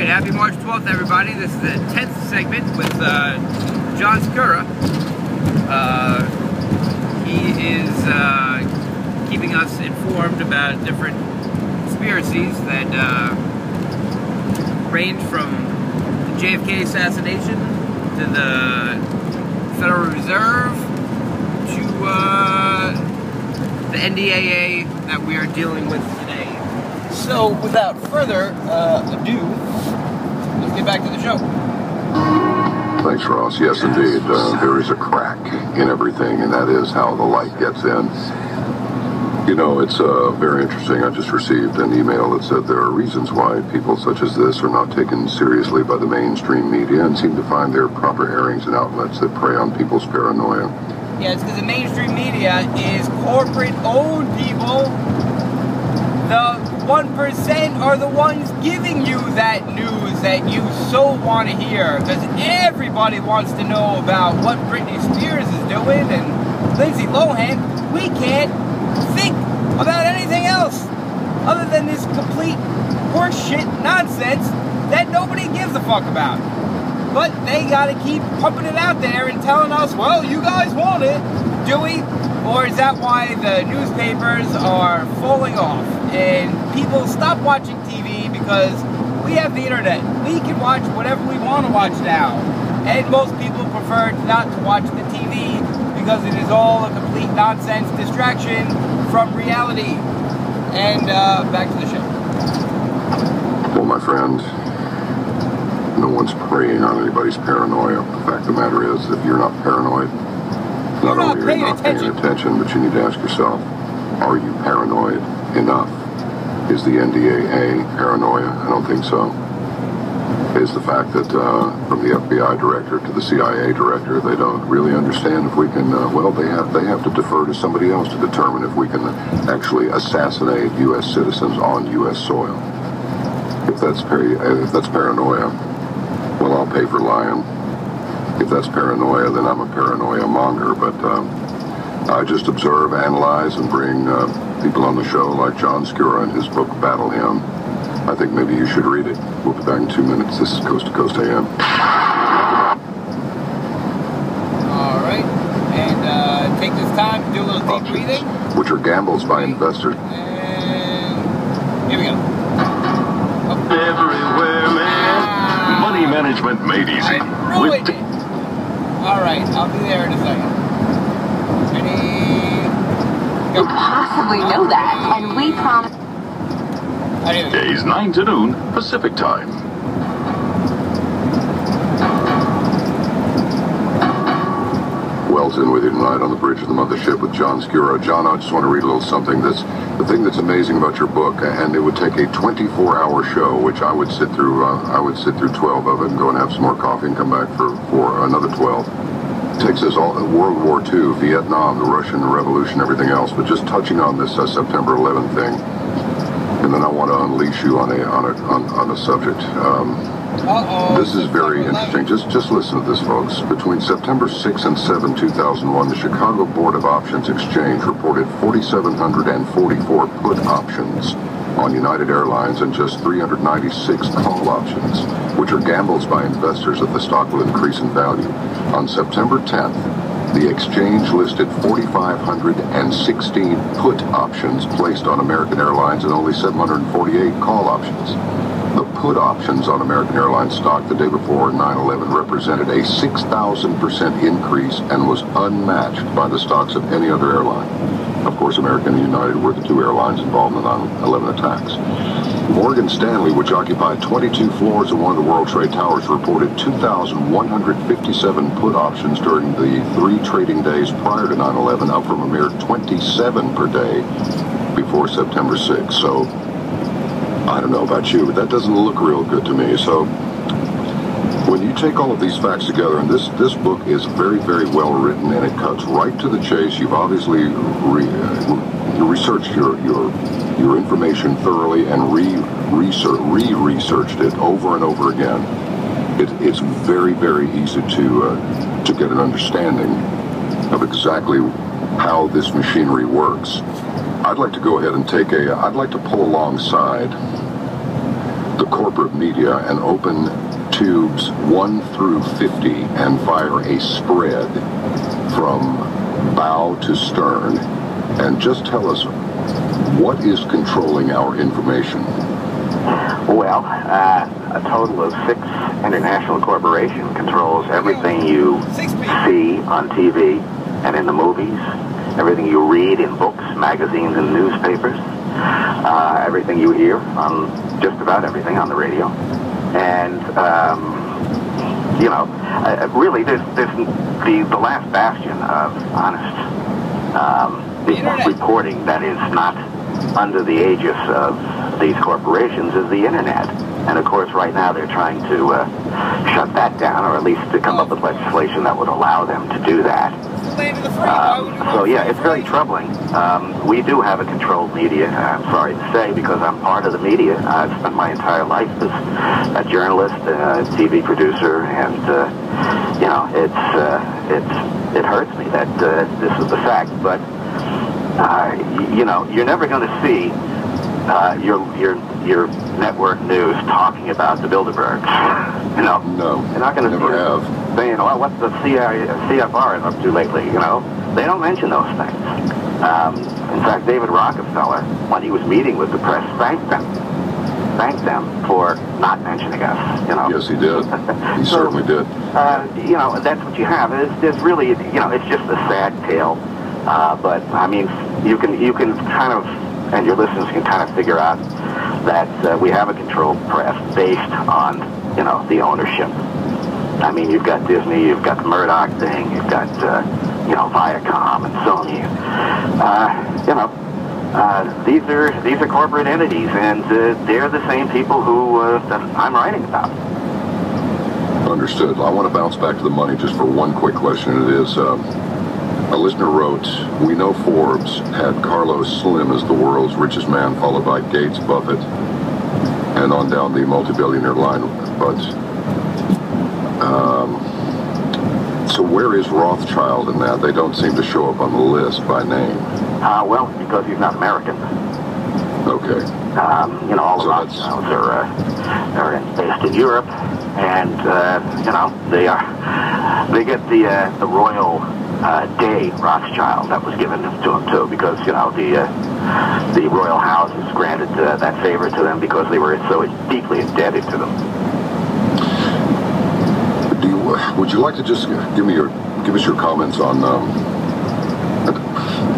Alright, happy March 12th, everybody. This is the 10th segment with John Scura. He is keeping us informed about different conspiracies that range from the JFK assassination to the Federal Reserve to the NDAA that we are dealing with today. So, without further ado, let's get back to the show. Thanks, Ross. Yes, indeed. There is a crack in everything, and that is how the light gets in. You know, it's very interesting. I just received an email that said there are reasons why people such as this are not taken seriously by the mainstream media and seem to find their proper airings and outlets that prey on people's paranoia. Yeah, it's because the mainstream media is corporate-owned, people. The 1% are the ones giving you that news that you so want to hear, because everybody wants to know about what Britney Spears is doing and Lindsay Lohan. We can't think about anything else other than this complete horseshit nonsense that nobody gives a fuck about. But they gotta keep pumping it out there and telling us, well, you guys want it, do we? Or is that why the newspapers are falling off and people stop watching TV because we have the internet? We can watch whatever we want to watch now. And most people prefer not to watch the TV because it is all a complete nonsense distraction from reality. And back to the show. Well, my friend, no one's preying on anybody's paranoia. The fact of the matter is, if you're not paranoid, not only are you not paying attention, but you need to ask yourself, are you paranoid enough? Is the NDAA paranoia? I don't think so. Is the fact that from the FBI director to the CIA director, they don't really understand if we can, well, they have to defer to somebody else to determine if we can actually assassinate U.S. citizens on U.S. soil. If that's paranoia, well, I'll pay for lying. If that's paranoia, then I'm a paranoia monger, but I just observe, analyze, and bring people on the show like John Scura and his book, Battle Hymn. I think maybe you should read it. We'll be back in 2 minutes. This is Coast to Coast AM. Alright, and take this time to do a little deep breathing. Which are gambles by investors. And here we go. Everywhere, man. Money management made easy. Ruined it. Alright, I'll be there in a second. Ready? Go. Possibly know that, and we promise. Days 9 to noon, Pacific time. Wells in with you tonight on the bridge of the mothership with John Scura. John, I just want to read a little something. That's the thing that's amazing about your book, and it would take a 24-hour show, which I would sit through. I would sit through 12 of it and go and have some more coffee and come back for another 12. It takes us all World War II, Vietnam, the Russian Revolution, everything else. But just touching on this September 11th thing, and then I want to unleash you on a subject. This is very interesting. Just listen to this, folks. Between September 6 and 7, 2001, the Chicago Board of Options Exchange reported 4,744 put options on United Airlines and just 396 call options, which are gambles by investors that the stock will increase in value. On September 10th, the exchange listed 4,516 put options placed on American Airlines and only 748 call options. The put options on American Airlines stock the day before 9/11 represented a 6,000% increase and was unmatched by the stocks of any other airline. Of course, American and United were the two airlines involved in the 9/11 attacks. Morgan Stanley, which occupied 22 floors of one of the World Trade Towers, reported 2,157 put options during the 3 trading days prior to 9/11, up from a mere 27 per day before September 6th. So, I don't know about you, but that doesn't look real good to me. So, when you take all of these facts together, and this book is very, very well written, and it cuts right to the chase. You've obviously researched your information thoroughly and re-researched it over and over again. It's very, very easy to get an understanding of exactly how this machinery works. I'd like to go ahead and I'd like to pull alongside the corporate media and open tubes 1 through 50 and fire a spread from bow to stern, and just tell us what is controlling our information? Well, a total of 6 international corporations controls everything you see on TV and in the movies, everything you read in books, magazines, and newspapers, everything you hear on just about everything on the radio. And, you know, really, there's the last bastion of honest reporting that is not under the aegis of these corporations is the internet. And of course, right now they're trying to shut that down, or at least to come up with legislation that would allow them to do that. So yeah, it's very troubling. We do have a controlled media, I'm sorry to say, because I'm part of the media. I've spent my entire life as a journalist, a TV producer, and you know, it hurts me that this is the fact. But you know, you're never going to see your network news talking about the Bilderbergs. You know, no, you're not going to see them saying, "Well, what's the CFR is up to lately?" You know, they don't mention those things. In fact, David Rockefeller, when he was meeting with the press, thanked them for not mentioning us. You know. Yes, he did. He certainly did. You know, that's what you have. It's really, you know, it's just a sad tale. But I mean, you can kind of, and your listeners can kind of figure out that we have a controlled press based on, you know, the ownership. I mean, you've got Disney, you've got the Murdoch thing, you've got, you know, Viacom and Sony. You know, these are corporate entities, and they're the same people who that I'm writing about. Understood. I want to bounce back to the money just for one quick question. It is, a listener wrote, we know Forbes had Carlos Slim as the world's richest man, followed by Gates, Buffett, and on down the multi-billionaire line. But, so where is Rothschild in that? They don't seem to show up on the list by name. Well, because he's not American. Okay. You know, all the Rothschilds are based in Europe, and you know, they get the royal day Rothschild that was given to them too, because you know the royal houses granted that favor to them because they were so deeply indebted to them. Would you like to just give us your comments on?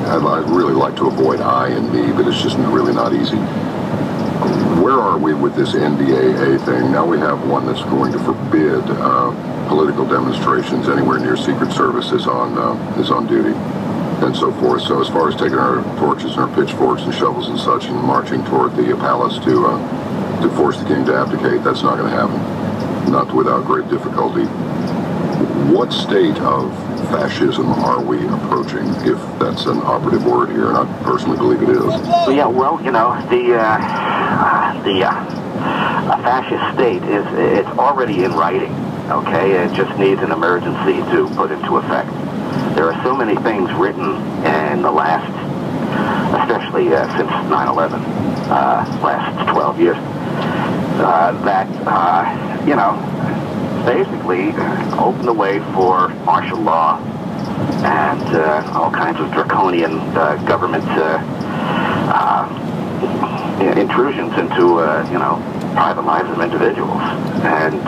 I'd really like to avoid I and me, but it's just really not easy. Where are we with this NDAA thing? Now we have one that's going to forbid political demonstrations anywhere near Secret Service is on duty, and so forth. So as far as taking our torches and our pitchforks and shovels and such and marching toward the palace to force the king to abdicate, that's not going to happen. Not without great difficulty. What state of fascism are we approaching, if that's an operative word here, and I personally believe it is? Yeah, well, you know, a fascist state it's already in writing, okay? It just needs an emergency to put into effect. There are so many things written in the last, especially since 9/11, last 12 years, that, you know, basically open the way for martial law and all kinds of draconian government intrusions into, you know, private lives of individuals. And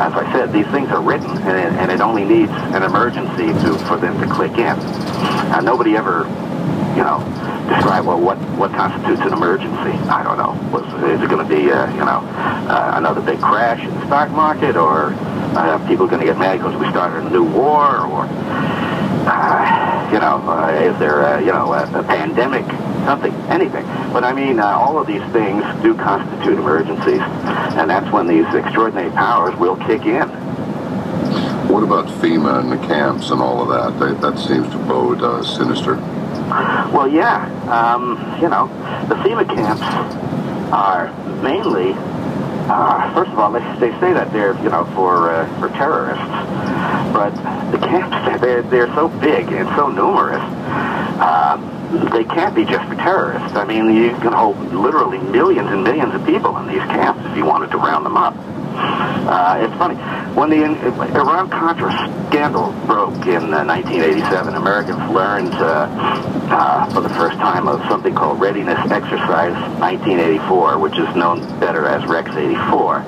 as I said, these things are written, and it only needs an emergency for them to click in. Nobody ever, you know, describe, well, what constitutes an emergency? I don't know. Is it going to be, you know, another big crash in the stock market, or people going to get mad because we started a new war, or, you know, is there, you know, a pandemic, something, anything. But I mean, all of these things do constitute emergencies, and that's when these extraordinary powers will kick in. What about FEMA and the camps and all of that? That seems to bode sinister. Well, yeah. You know, the FEMA camps are mainly, first of all, they say that they're, you know, for terrorists. But the camps, they're so big and so numerous they can't be just for terrorists. I mean, you can hold literally millions and millions of people in these camps if you wanted to round them up. It's funny. When the Iran-Contra scandal broke in 1987, Americans learned for the first time of something called Readiness Exercise 1984, which is known better as Rex 84.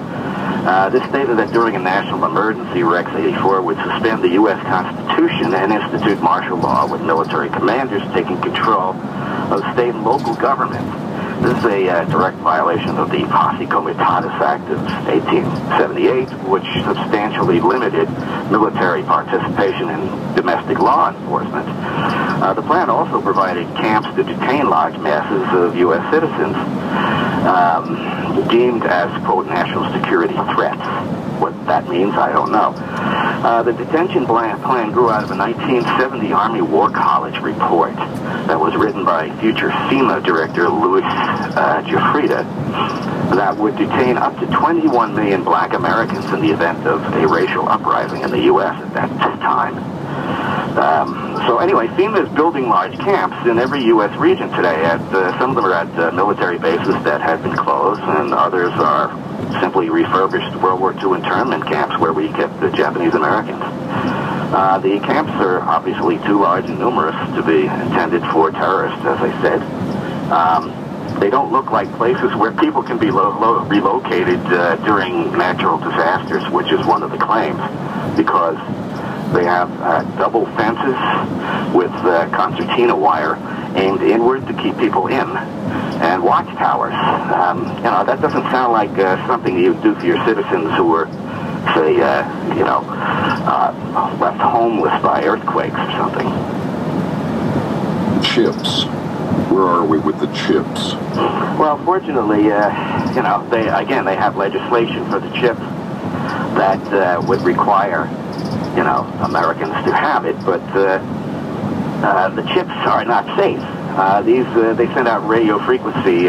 This stated that during a national emergency, Rex 84 would suspend the U.S. Constitution and institute martial law with military commanders taking control of state and local governments. This is a direct violation of the Posse Comitatus Act of 1878, which substantially limited military participation in domestic law enforcement. The plan also provided camps to detain large masses of U.S. citizens deemed as, quote, national security threats. What that means, I don't know. The detention plan grew out of a 1970 Army War College report that was written by future FEMA director Louis Giuffrida that would detain up to 21 million black Americans in the event of a racial uprising in the U.S. at that time. So anyway, FEMA is building large camps in every U.S. region today. Some of them are at military bases that had been closed, and others are simply refurbished World War II internment camps where we kept the Japanese Americans. The camps are obviously too large and numerous to be intended for terrorists, as I said. They don't look like places where people can be relocated during natural disasters, which is one of the claims, because they have double fences with concertina wire aimed inward to keep people in, and watchtowers. You know, that doesn't sound like something you do for your citizens who were, say, left homeless by earthquakes or something. Chips. Where are we with the chips? Well, fortunately, you know, they have legislation for the chips that would require, you know, Americans to have it, but the chips are not safe. They send out radio frequency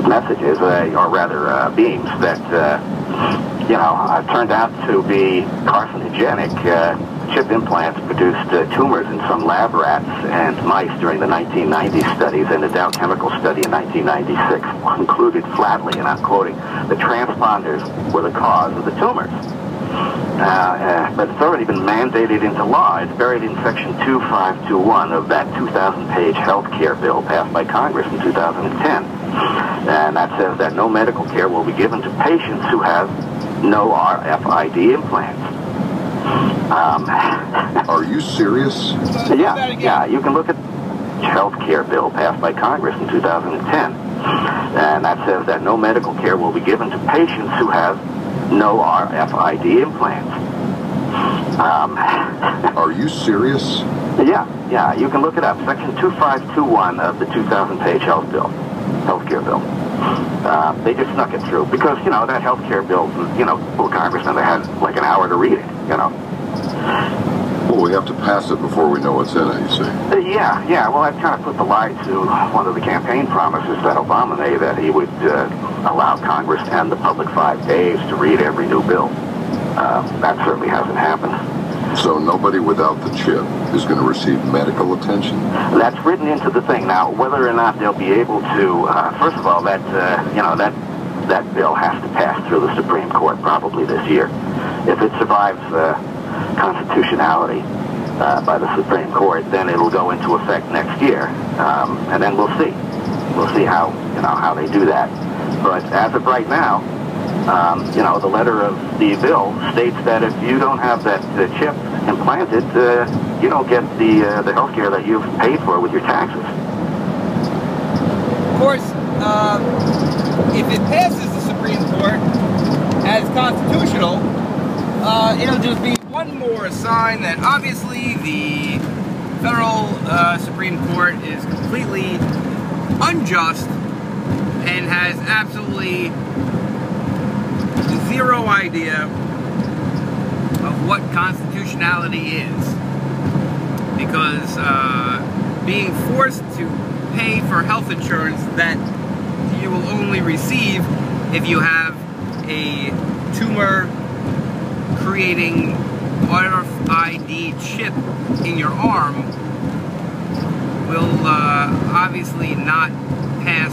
messages, or rather beams, that you know, turned out to be carcinogenic. Chip implants produced tumors in some lab rats and mice during the 1990 studies, and a Dow Chemical study in 1996 concluded flatly, and I'm quoting, the transponders were the cause of the tumors. But it's already been mandated into law. It's buried in Section 2521 of that 2,000-page health care bill passed by Congress in 2010. And that says that no medical care will be given to patients who have no RFID implants. Are you serious? Yeah, you can look at the health care bill passed by Congress in 2010. And that says that no medical care will be given to patients who have no RFID implants. Are you serious? Yeah, you can look it up. Section 2521 of the 2,000-page health care bill. They just snuck it through because, you know, that health care bill, you know, full congressmen, they had like an hour to read it, you know. Well, we have to pass it before we know what's in it, you see. Yeah. Well, that kind of put the lie to one of the campaign promises that Obama made, that he would allow Congress and the public 5 days to read every new bill. That certainly hasn't happened. So nobody without the chip is going to receive medical attention? That's written into the thing. Now, whether or not they'll be able to, first of all, that bill has to pass through the Supreme Court probably this year. If it survives constitutionality by the Supreme Court, then it'll go into effect next year, and then we'll see. We'll see how they do that. But as of right now, the letter of the bill states that if you don't have that chip implanted, you don't get the health care that you've paid for with your taxes. Of course, if it passes the Supreme Court as constitutional, it'll just be one more sign that obviously the federal Supreme Court is completely unjust and has absolutely zero idea of what constitutionality is, because being forced to pay for health insurance that you will only receive if you have a tumor creating RFID chip in your arm will obviously not pass